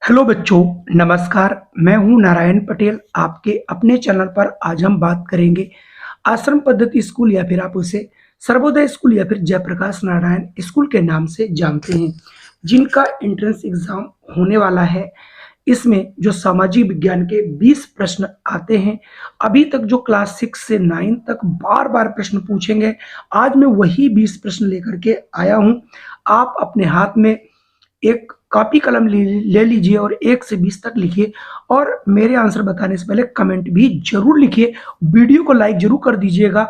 Hello बच्चों, नमस्कार। मैं हूं नारायण पटेल। आपके अपने चैनल पर आज हम बात करेंगे आश्रम पद्धति स्कूल या फिर आप उसे सर्वोदय स्कूल या फिर जयप्रकाश नारायण स्कूल के नाम से जानते हैं, जिनका एंट्रेंस एग्जाम होने वाला है। इसमें जो सामाजिक विज्ञान के 20 प्रश्न आते हैं, अभी तक जो क्लास 6 से 9 तक बार बार प्रश्न पूछेंगे, आज मैं वही 20 प्रश्न लेकर के आया हूं। आप अपने हाथ में एक कॉपी कलम ले लीजिए और 1 से 20 तक लिखिए और मेरे आंसर बताने से पहले कमेंट भी जरूर लिखिए। वीडियो को लाइक जरूर कर दीजिएगा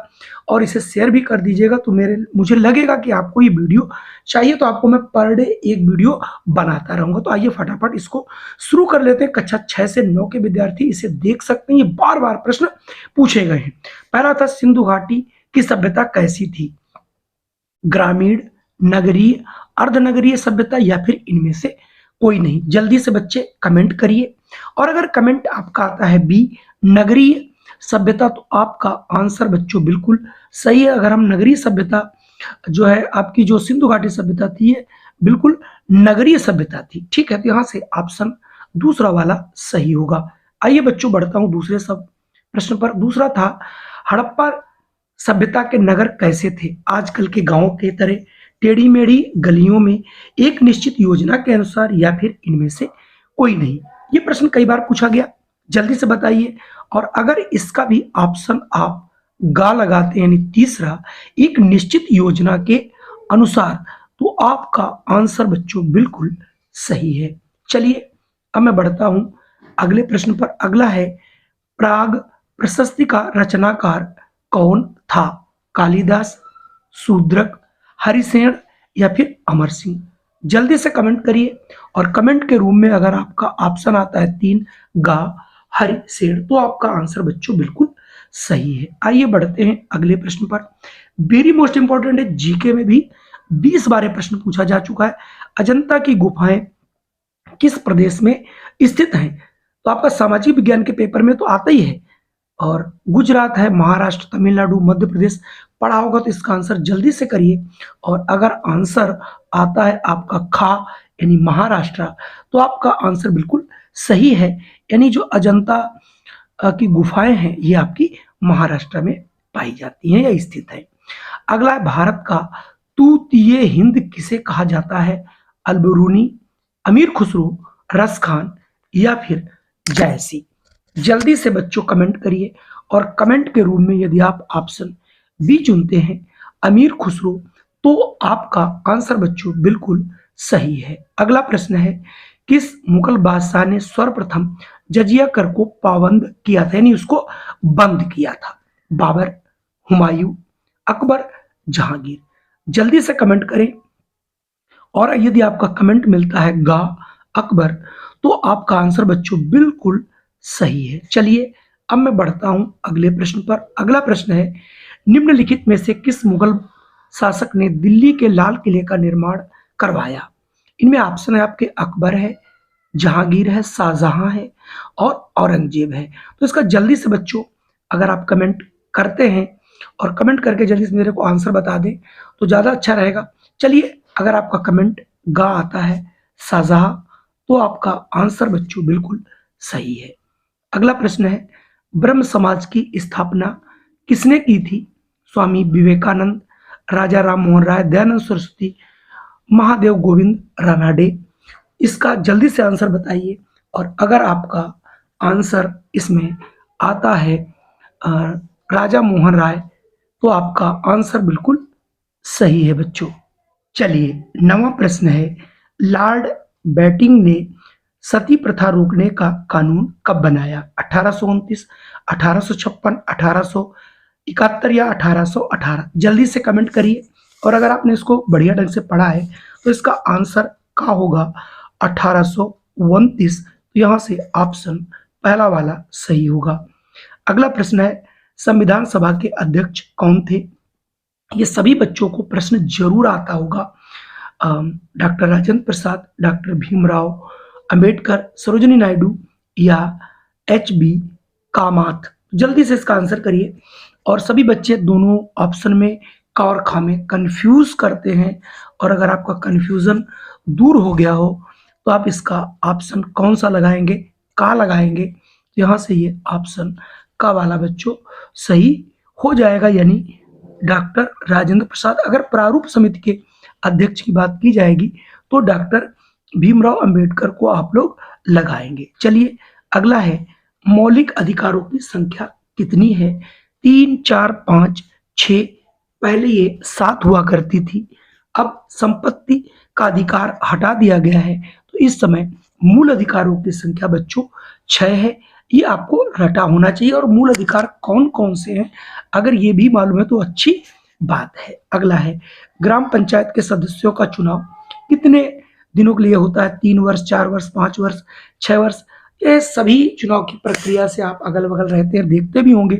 और इसे शेयर भी कर दीजिएगा, तो मुझे लगेगा कि आपको ये वीडियो चाहिए, तो आपको मैं पर डे एक वीडियो बनाता रहूंगा। तो आइए फटाफट इसको शुरू कर लेते हैं। कक्षा 6 से 9 के विद्यार्थी इसे देख सकते हैं, ये बार बार प्रश्न पूछे गए हैं। पहला था, सिंधु घाटी की सभ्यता कैसी थी? ग्रामीण, नगरीय, अर्धनगरीय सभ्यता या फिर इनमें से कोई नहीं? जल्दी से बच्चे कमेंट करिए। और अगर कमेंट आपका आता है बी, नगरीय सभ्यता, तो आपका आंसर बच्चों बिल्कुल सही है। अगर हम नगरीय सभ्यता जो है, आपकी जो सिंधु घाटी सभ्यता थी, ये बिल्कुल नगरीय सभ्यता थी। ठीक है, तो यहां से ऑप्शन दूसरा वाला सही होगा। आइए बच्चों, बढ़ता हूं दूसरे सब प्रश्न पर। दूसरा था, हड़प्पा सभ्यता के नगर कैसे थे? आजकल के गांवों के तरह टेढ़ी मेढ़ी गलियों में, एक निश्चित योजना के अनुसार, या फिर इनमें से कोई नहीं? ये प्रश्न कई बार पूछा गया, जल्दी से बताइए। और अगर इसका भी ऑप्शन आप गा लगाते हैं, यानी तीसरा, एक निश्चित योजना के अनुसार, तो आपका आंसर बच्चों बिल्कुल सही है। चलिए अब मैं बढ़ता हूं अगले प्रश्न पर। अगला है, प्राग प्रशस्ति का रचनाकार कौन था? कालिदास, शूद्रक, हरिसेन या फिर अमर सिंह? जल्दी से कमेंट करिए और कमेंट के रूम में अगर आपका ऑप्शन आता है 3, गा, हरिसेन, तो आपका आंसर बच्चों बिल्कुल सही है। आइए बढ़ते हैं अगले प्रश्न पर। वेरी मोस्ट इंपॉर्टेंट है, जीके में भी 20 बार प्रश्न पूछा जा चुका है। अजंता की गुफाएं किस प्रदेश में स्थित हैं? तो आपका सामाजिक विज्ञान के पेपर में तो आता ही है। और गुजरात है, महाराष्ट्र, तमिलनाडु, मध्य प्रदेश पढ़ा होगा, तो इसका आंसर जल्दी से करिए। और अगर आंसर आता है आपका खा, यानी महाराष्ट्र, तो आपका आंसर बिल्कुल सही है। यानी जो अजंता की गुफाएं हैं, ये आपकी महाराष्ट्र में पाई जाती हैं या स्थित है। अगला है, भारत का तूतीय हिंद किसे कहा जाता है? अलबरूनी, अमीर खुसरो, रस खान या फिर जयसी? जल्दी से बच्चों कमेंट करिए और कमेंट के रूम में यदि आप ऑप्शन बी चुनते हैं, अमीर खुसरो, तो आपका आंसर बच्चों बिल्कुल सही है। अगला प्रश्न है, किस मुगल बादशाह ने सर्वप्रथम जजिया कर को पाबंद किया था, यानी उसको बंद किया था? बाबर, हुमायूं, अकबर, जहांगीर? जल्दी से कमेंट करें और यदि आपका कमेंट मिलता है गा, अकबर, तो आपका आंसर बच्चों बिल्कुल सही है। चलिए अब मैं बढ़ता हूं अगले प्रश्न पर। अगला प्रश्न है, निम्नलिखित में से किस मुगल शासक ने दिल्ली के लाल किले का निर्माण करवाया? इनमें ऑप्शन है आपके अकबर है, जहांगीर है, शाहजहां है और औरंगजेब है। तो इसका जल्दी से बच्चों अगर आप कमेंट करते हैं और कमेंट करके जल्दी से मेरे को आंसर बता दें तो ज्यादा अच्छा रहेगा। चलिए, अगर आपका कमेंट गा आता है, शाहजहां, तो आपका आंसर बच्चों बिल्कुल सही है। अगला प्रश्न है, ब्रह्म समाज की स्थापना किसने की थी? स्वामी विवेकानंद, राजा राम मोहन राय, दयानंद सरस्वती, महादेव गोविंद रानाडे? इसका जल्दी से आंसर बताइए। और अगर आपका आंसर इसमें आता है अ, राजा मोहन राय, तो आपका आंसर बिल्कुल सही है बच्चों। चलिए, नवा प्रश्न है, लॉर्ड बैटिंग ने सती प्रथा रोकने का कानून कब बनाया? 1829, 1856, 1871 या 1818? जल्दी से कमेंट करिए और अगर आपने इसको बढ़िया ढंग से पढ़ा है तो इसका आंसर क्या होगा? 1829। तो यहां से ऑप्शन पहला वाला सही होगा। अगला प्रश्न है, संविधान सभा के अध्यक्ष कौन थे? ये सभी बच्चों को प्रश्न जरूर आता होगा। डॉक्टर राजेंद्र प्रसाद, डॉक्टर भीमराव अंबेडकर, सरोजिनी नायडू या HB कामत? जल्दी से इसका आंसर करिए। और सभी बच्चे दोनों ऑप्शन में का और खा में कंफ्यूज करते हैं, और अगर आपका कंफ्यूजन दूर हो गया हो तो आप इसका ऑप्शन कौन सा लगाएंगे, का लगाएंगे। तो यहाँ से ये ऑप्शन का वाला बच्चों सही हो जाएगा, यानी डॉक्टर राजेंद्र प्रसाद। अगर प्रारूप समिति के अध्यक्ष की बात की जाएगी तो डॉक्टर भीमराव अंबेडकर को आप लोग लगाएंगे। चलिए अगला है, मौलिक अधिकारों की संख्या कितनी है? 3, 4, 5, 6। पहले ये 7 हुआ करती थी, अब संपत्ति का अधिकार हटा दिया गया है, तो इस समय मूल अधिकारों की संख्या बच्चों 6 है। ये आपको रटा होना चाहिए। और मूल अधिकार कौन कौन से हैं, अगर ये भी मालूम है तो अच्छी बात है। अगला है, ग्राम पंचायत के सदस्यों का चुनाव कितने दिनों के लिए होता है? 3 वर्ष, 4 वर्ष, 5 वर्ष, 6 वर्ष। ये सभी चुनाव की प्रक्रिया से आप अगल बगल रहते हैं, देखते भी होंगे।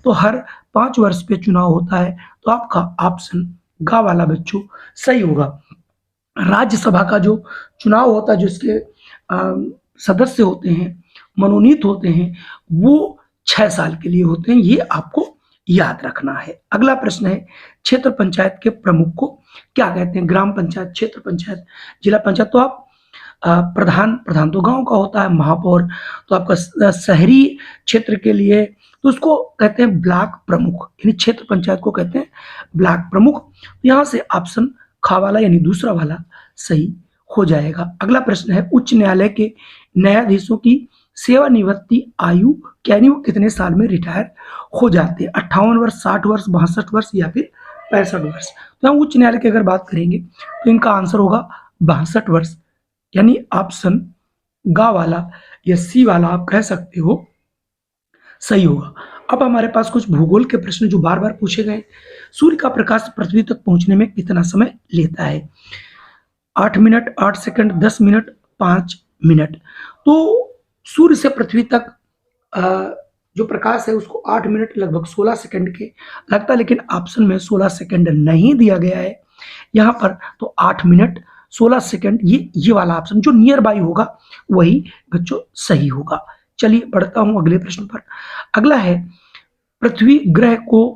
तो हर 5 वर्ष पे चुनाव होता है, तो आपका ऑप्शन गा वाला बच्चों सही होगा। राज्यसभा का जो चुनाव होता है, जो इसके सदस्य होते हैं, मनोनीत होते हैं, वो 6 साल के लिए होते हैं, ये आपको याद रखना है। अगला प्रश्न है, क्षेत्र पंचायत के प्रमुख को क्या कहते हैं? ग्राम पंचायत, क्षेत्र पंचायत, जिला पंचायत। तो आप प्रधान तो गांव का होता है, महापौर तो आपका शहरी क्षेत्र के लिए, तो उसको कहते हैं ब्लॉक प्रमुख, यानी क्षेत्र पंचायत को कहते हैं ब्लॉक प्रमुख। यहाँ से ऑप्शन खा वाला यानी दूसरा वाला सही हो जाएगा। अगला प्रश्न है, उच्च न्यायालय के न्यायाधीशों की सेवानिवृत्ति आयु यानी वो कितने साल में रिटायर हो जाते हैं? 58 वर्ष, 60 वर्ष, 62 वर्ष या फिर 65 वर्ष। तो हम उच्च न्यायालय की अगर बात करेंगे तो इनका आंसर होगा 62 वर्ष, यानी ऑप्शन गा वाला या सी वाला आप कह सकते हो सही होगा। अब हमारे पास कुछ भूगोल के प्रश्न जो बार बार पूछे गए। सूर्य का प्रकाश पृथ्वी तक पहुंचने में कितना समय लेता है? 8 मिनट, 8 सेकंड, 10 मिनट, 5 मिनट। तो सूर्य से पृथ्वी तक जो प्रकाश है उसको 8 मिनट लगभग 16 सेकंड के लगता है, लेकिन ऑप्शन में 16 सेकंड नहीं दिया गया है यहाँ पर। तो 8 मिनट 16 सेकंड ये वाला ऑप्शन जो नियर बाई होगा वही बच्चों सही होगा। चलिए बढ़ता हूं अगले प्रश्न पर। अगला है, पृथ्वी ग्रह को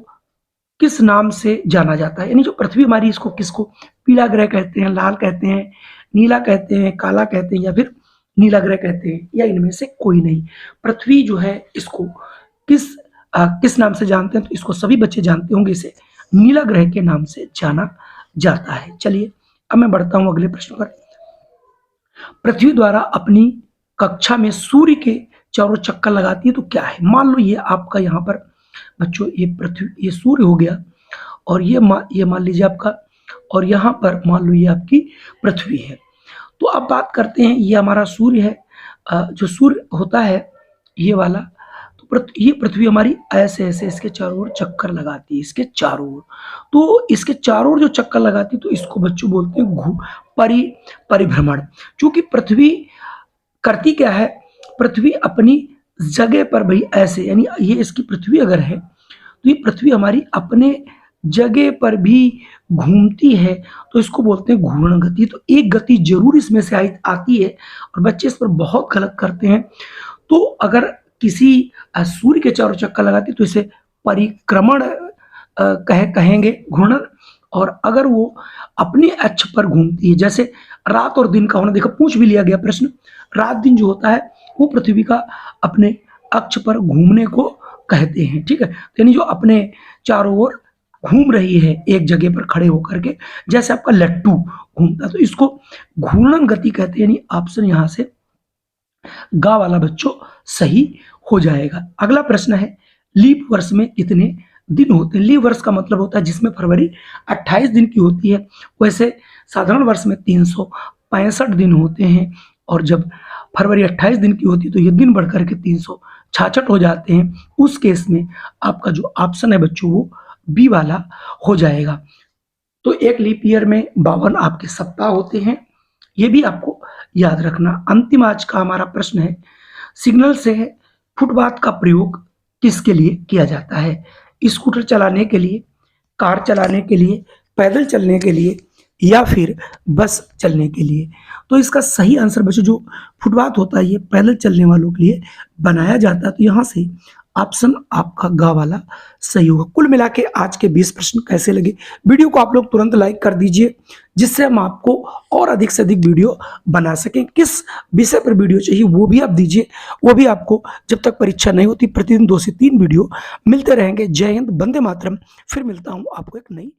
किस नाम से जाना जाता है? यानी जो पृथ्वी हमारी, इसको किसको पीला ग्रह कहते हैं, लाल कहते हैं, नीला कहते हैं, काला कहते हैं या फिर नीला ग्रह कहते हैं, या इनमें से कोई नहीं? पृथ्वी जो है इसको किस नाम से जानते हैं? तो इसको सभी बच्चे जानते होंगे, इसे नीला ग्रह के नाम से जाना जाता है। चलिए अब मैं बढ़ता हूं अगले प्रश्न पर। पृथ्वी द्वारा अपनी कक्षा में सूर्य के चारों चक्कर लगाती है तो क्या है? मान लो ये आपका यहाँ पर बच्चों ये पृथ्वी, ये सूर्य हो गया, और ये मान लीजिए आपका, और यहाँ पर मान लो ये आपकी पृथ्वी है। तो अब बात करते हैं, ये हमारा सूर्य है, जो सूर्य होता है ये वाला, तो ये पृथ्वी हमारी ऐसे ऐसे इसके चारों ओर चक्कर लगाती है, इसके चारों ओर। तो इसके चारों ओर जो चक्कर लगाती है तो इसको बच्चों बोलते हैं परिभ्रमण। क्योंकि पृथ्वी करती क्या है, पृथ्वी अपनी जगह पर भाई ऐसे, यानी ये इसकी पृथ्वी अगर है तो ये पृथ्वी हमारी अपने जगह पर भी घूमती है, तो इसको बोलते हैं घूर्णन गति। तो एक गति जरूर इसमें से आती है, और बच्चे इस पर बहुत गलत करते हैं। तो अगर किसी सूर्य के चारों चक्कर लगाती तो इसे परिक्रमण कहेंगे, घूर्णन। और अगर वो अपने अक्ष पर घूमती है, जैसे रात और दिन का होना, देखो पूछ भी लिया गया प्रश्न, रात दिन जो होता है वो पृथ्वी का अपने अक्ष पर घूमने को कहते हैं, ठीक है। यानी जो अपने चारों ओर घूम रही है एक जगह पर खड़े होकर के, जैसे आपका लट्टू घूमता, तो इसको घूर्णन गति कहते हैं। यानी ऑप्शन यहां से गा वाला बच्चों सही हो जाएगा। अगला प्रश्न है, लीप वर्ष में कितने दिन होते हैं? लीप वर्ष का मतलब होता है जिसमें फरवरी 28 दिन की होती है। वैसे साधारण वर्ष में 365 दिन होते हैं, और जब फरवरी 28 दिन की होती है तो ये दिन बढ़ करके 366 हो जाते हैं। उस केस में आपका जो ऑप्शन है बच्चों वो बी वाला हो जाएगा। तो एक लीप ईयर में 52 आपके सप्ताह होते हैं, ये भी आपको याद रखना। अंतिम आज का हमारा प्रश्न है, सिग्नल से फुटपाथ का प्रयोग किसके लिए किया जाता है? स्कूटर चलाने के लिए, कार चलाने के लिए, पैदल चलने के लिए या फिर बस चलने के लिए? तो इसका सही आंसर बच्चों जो फुटपाथ होता है ये पैदल चलने वालों के लिए बनाया जाता है। तो यहाँ से ऑप्शन आपका ग वाला सही होगा। कुल मिला के आज के 20 प्रश्न कैसे लगे, वीडियो को आप लोग तुरंत लाइक कर दीजिए, जिससे हम आपको और अधिक से अधिक वीडियो बना सकें। किस विषय पर वीडियो चाहिए वो भी आप दीजिए, वो भी आपको जब तक परीक्षा नहीं होती प्रतिदिन 2 से 3 वीडियो मिलते रहेंगे। जय हिंद, वंदे मातरम। फिर मिलता हूँ आपको एक नई